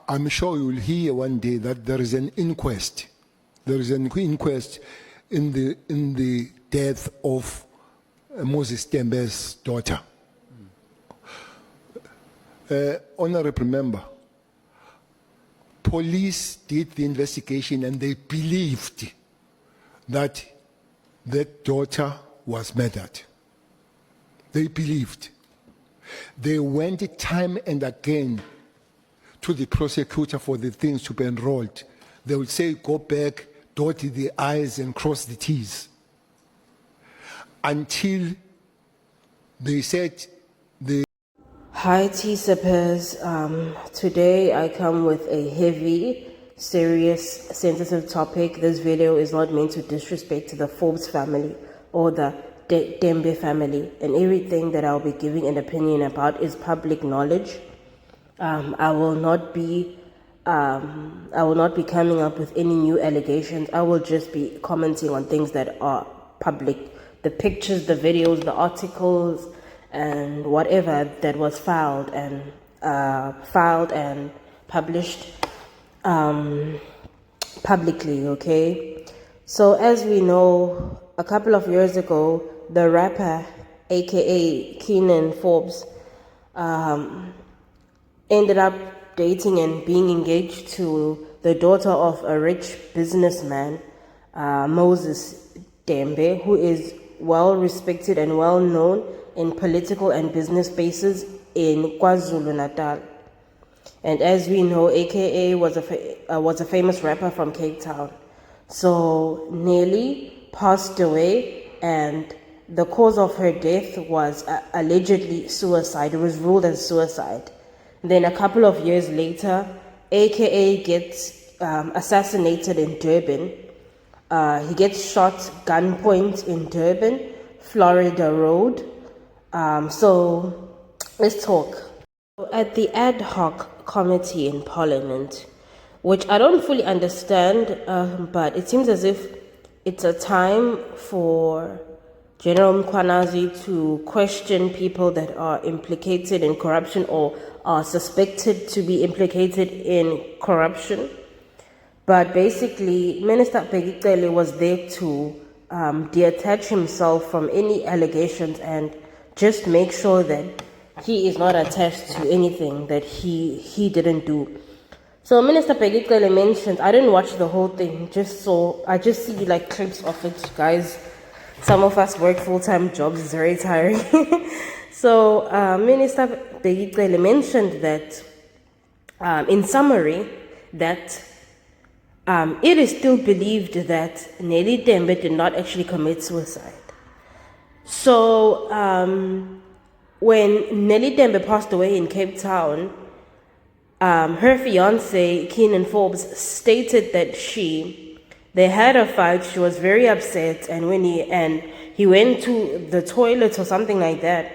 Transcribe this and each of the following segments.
I'm sure you'll hear one day that there is an inquest. There is an inquest in the death of Moses Tembe's daughter. Honorable member, police did the investigation and they believed that that daughter was murdered. They believed. They went time and again to the prosecutor for the things to be enrolled. They would say, go back, dot the I's and cross the T's. Until they said the... Hi T-Sippers, today I come with a heavy, serious, sensitive topic. This video is not meant to disrespect the Forbes family or the TEMBE family, and everything that I'll be giving an opinion about is public knowledge. I will not be coming up with any new allegations. I will just be commenting on things that are public, the pictures, the videos, the articles, and whatever that was filed and published publicly. Okay, so as we know, a couple of years ago, the rapper aka Keenan Forbes ended up dating and being engaged to the daughter of a rich businessman, Moses Tembe, who is well respected and well known in political and business spaces in KwaZulu-Natal. And as we know, aka was a famous rapper from Cape Town. So NELLI passed away, and the cause of her death was allegedly suicide. It was ruled as suicide. Then a couple of years later, aka gets assassinated in Durban. He gets shot gunpoint in Durban, Florida Road. So let's talk. At the ad hoc committee in Parliament, which I don't fully understand, but it seems as if it's a time for General Mkhwanazi to question people that are implicated in corruption or are suspected to be implicated in corruption. But basically, Minister Bheki was there to detach himself from any allegations and just make sure that he is not attached to anything that he didn't do. So Minister Bheki mentioned, I didn't watch the whole thing, I just see like clips of it, guys. Some of us work full-time jobs, it's very tiring. So Minister Bheki mentioned that, in summary, that it is still believed that Nelly Tembe did not actually commit suicide. So when Nelly Tembe passed away in Cape Town, her fiance, Keenan Forbes, stated that they had a fight. She was very upset, and when he went to the toilet or something like that,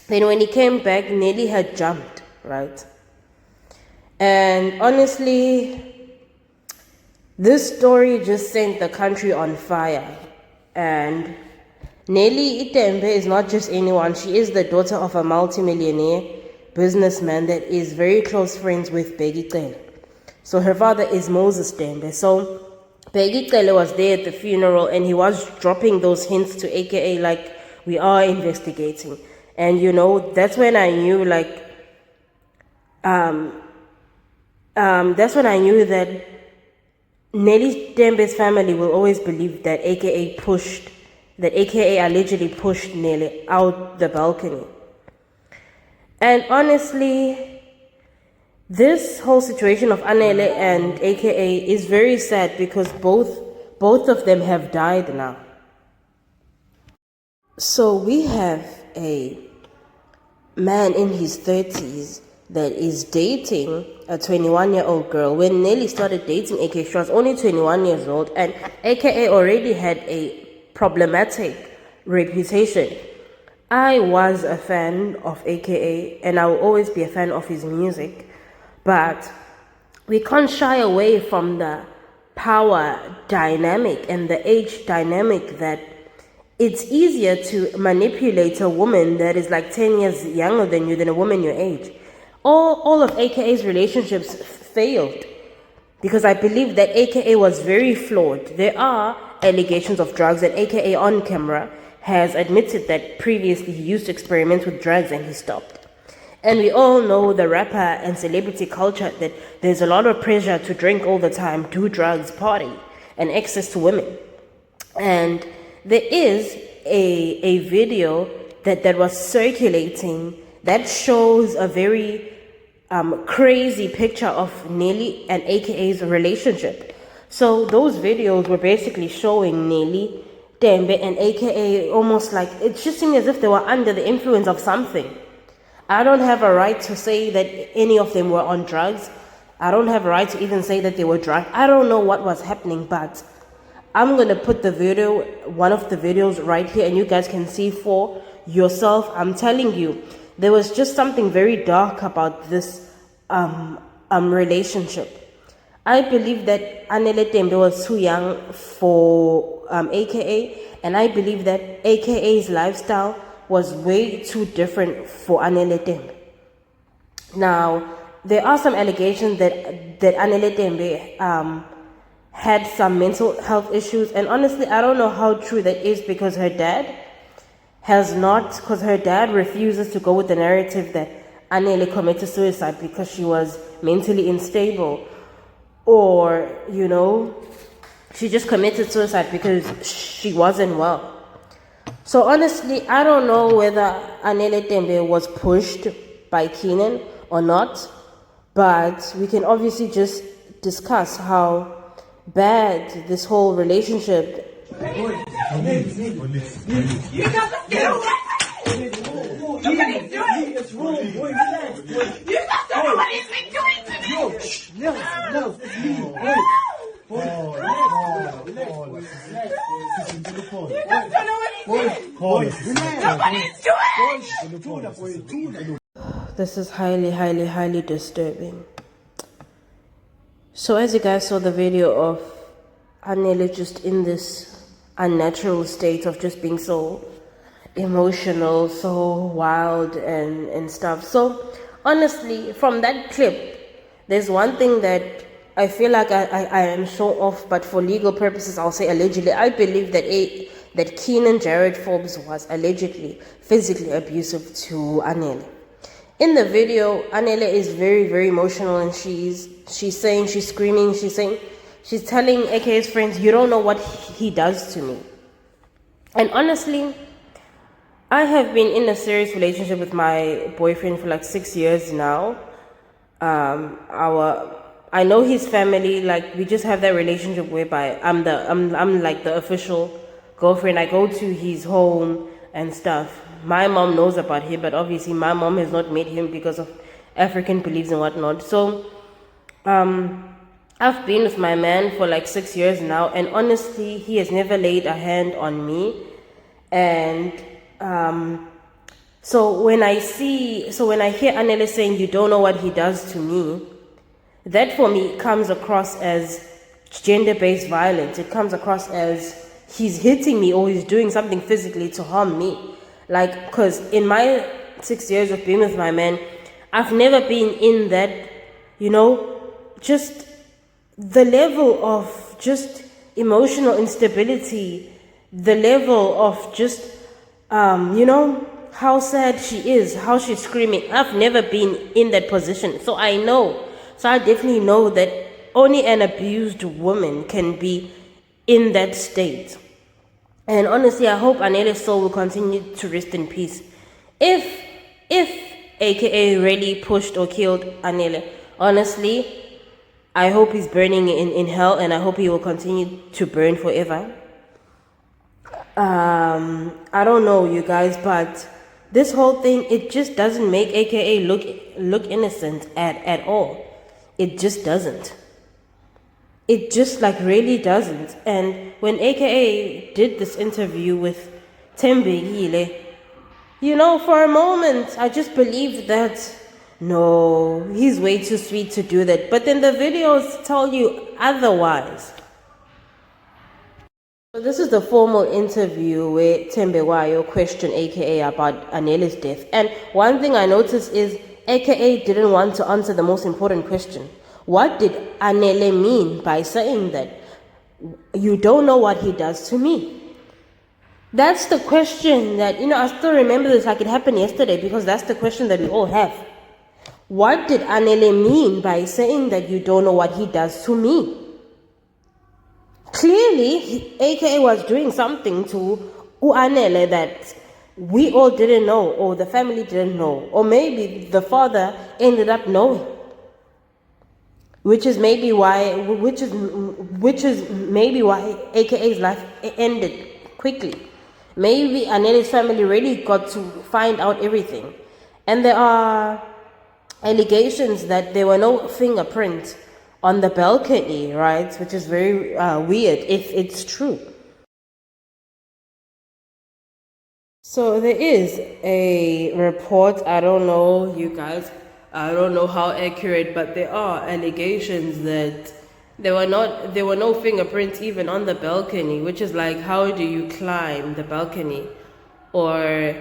then when he came back, Nelly had jumped, right? And honestly, this story just sent the country on fire. And Nelly Tembe is not just anyone. She is the daughter of a multimillionaire businessman that is very close friends with Bheki. So her father is Moses Tembe. So Bheki was there at the funeral, and he was dropping those hints to aka like, we are investigating. And you know, that's when I knew that's when I knew that Nelly Tembe's family will always believe that aka allegedly pushed Nelly out the balcony. And honestly, this whole situation of Anele and aka is very sad because both of them have died now. So we have a man in his 30s that is dating a 21-year-old girl. When Nelly started dating aka, she was only 21 years old, and aka already had a problematic reputation. I was a fan of aka, and I will always be a fan of his music, but we can't shy away from the power dynamic and the age dynamic that it's easier to manipulate a woman that is like 10 years younger than you than a woman your age. all of AKA's relationships failed because I believe that AKA was very flawed. There are allegations of drugs, and AKA on camera has admitted that previously he used to experiment with drugs and he stopped. And we all know the rapper and celebrity culture, that there's a lot of pressure to drink all the time, do drugs, party, and access to women. And there is a video that was circulating that shows a very crazy picture of Nelly and AKA's relationship. So those videos were basically showing Nelly, TEMBE, and AKA almost like, it just seemed as if they were under the influence of something. I don't have a right to say that any of them were on drugs. I don't have a right to even say that they were drunk. I don't know what was happening, but I'm going to put the video, one of the videos right here, and you guys can see for yourself. I'm telling you, there was just something very dark about this relationship. I believe that Anele TEMBE was too young for AKA, and I believe that AKA's lifestyle was way too different for Anele TEMBE. Now, there are some allegations that Anele TEMBE had some mental health issues, and honestly, I don't know how true that is, because her dad refuses to go with the narrative that Anele committed suicide because she was mentally unstable, or, you know, she just committed suicide because she wasn't well. So honestly, I don't know whether Anele TEMBE was pushed by Keenan or not, but we can obviously just discuss how bad this whole relationship. You got to get away! Nobody's doing it! It's wrong, boy, relax, boy. You got to know what he's been doing to me! No, it's me, boy. You got to know what he's doing! Nobody's doing it! This is highly, highly, highly disturbing. So as you guys saw the video of Anele just in this unnatural state of just being so emotional, so wild and stuff. So honestly, from that clip, there's one thing that I feel like I am so off, but for legal purposes, I'll say allegedly. I believe that Keenan Jared Forbes was allegedly physically abusive to Anele. In the video, Anele is very, very emotional, and she's saying, she's screaming, she's telling AKA's friends, you don't know what he does to me. And honestly, I have been in a serious relationship with my boyfriend for like 6 years now. I know his family, like we just have that relationship whereby I'm like the official girlfriend. I go to his home and stuff. My mom knows about him, but obviously my mom has not met him because of African beliefs and whatnot. So I've been with my man for like 6 years now, and honestly, he has never laid a hand on me. And so when I hear Anele saying, you don't know what he does to me, that for me comes across as gender-based violence. It comes across as he's hitting me or he's doing something physically to harm me. Like, because in my 6 years of being with my man, I've never been in that, you know, just the level of just emotional instability, the level of just, you know, how sad she is, how she's screaming. I've never been in that position. So I definitely know that only an abused woman can be in that state. And honestly, I hope Anele's soul will continue to rest in peace. If AKA really pushed or killed Anele, honestly, I hope he's burning in hell, and I hope he will continue to burn forever. I don't know, you guys, but this whole thing, it just doesn't make AKA look innocent at all. It just doesn't. It just like really doesn't. And when AKA did this interview with TEMBE, you know, for a moment I just believed that no, he's way too sweet to do that. But then the videos tell you otherwise. So this is the formal interview where TEMBE questioned AKA about Anele's death. And one thing I noticed is AKA didn't want to answer the most important question. What did NELLI mean by saying that you don't know what he does to me? That's the question that, I still remember this like it happened yesterday, because that's the question that we all have. What did NELLI mean by saying that you don't know what he does to me? Clearly, AKA was doing something to NELLI that we all didn't know, or the family didn't know, or maybe the father ended up knowing. Which is maybe why AKA's life ended quickly. Maybe NELLI's family really got to find out everything. And there are allegations that there were no fingerprints on the balcony, right? Which is very weird if it's true. So there is a report, I don't know, you guys, I don't know how accurate, but there are allegations that there were no fingerprints even on the balcony, which is like, how do you climb the balcony? Or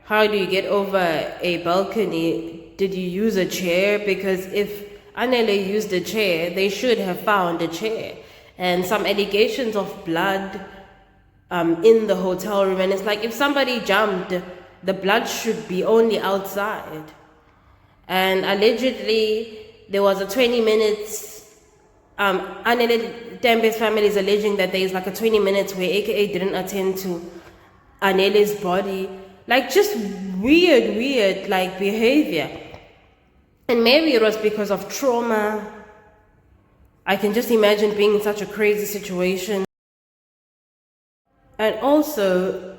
how do you get over a balcony? Did you use a chair? Because if NELLI used a chair, they should have found a chair. And some allegations of blood in the hotel room. And it's like, if somebody jumped, the blood should be only outside. And allegedly, there was a 20 minutes, TEMBE's family is alleging that there is like a 20 minutes where AKA didn't attend to NELLI's body. Like, just weird, like, behavior. And maybe it was because of trauma. I can just imagine being in such a crazy situation. And also,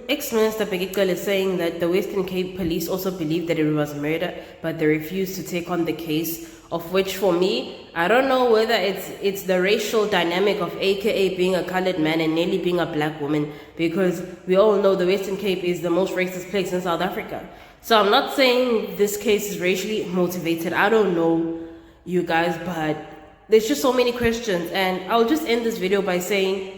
ex-Minister Bheki is saying that the Western Cape police also believe that it was murder, but they refuse to take on the case, of which for me, I don't know whether it's the racial dynamic of AKA being a colored man and NELLI being a black woman, because we all know the Western Cape is the most racist place in South Africa. So I'm not saying this case is racially motivated. I don't know, you guys, but there's just so many questions. And I'll just end this video by saying,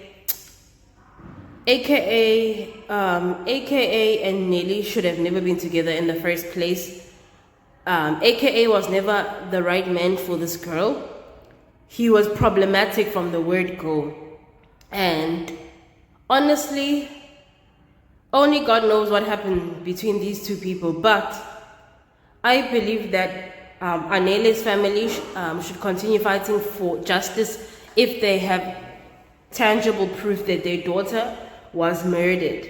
AKA and NELLI should have never been together in the first place. AKA was never the right man for this girl. He was problematic from the word go. And honestly, only God knows what happened between these two people. But I believe that NELLI's family should continue fighting for justice if they have tangible proof that their daughter was murdered.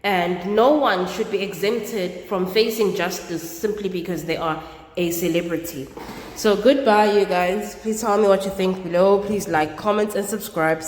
And no one should be exempted from facing justice simply because they are a celebrity. So goodbye, you guys. Please tell me what you think below. Please like, comment, and subscribe.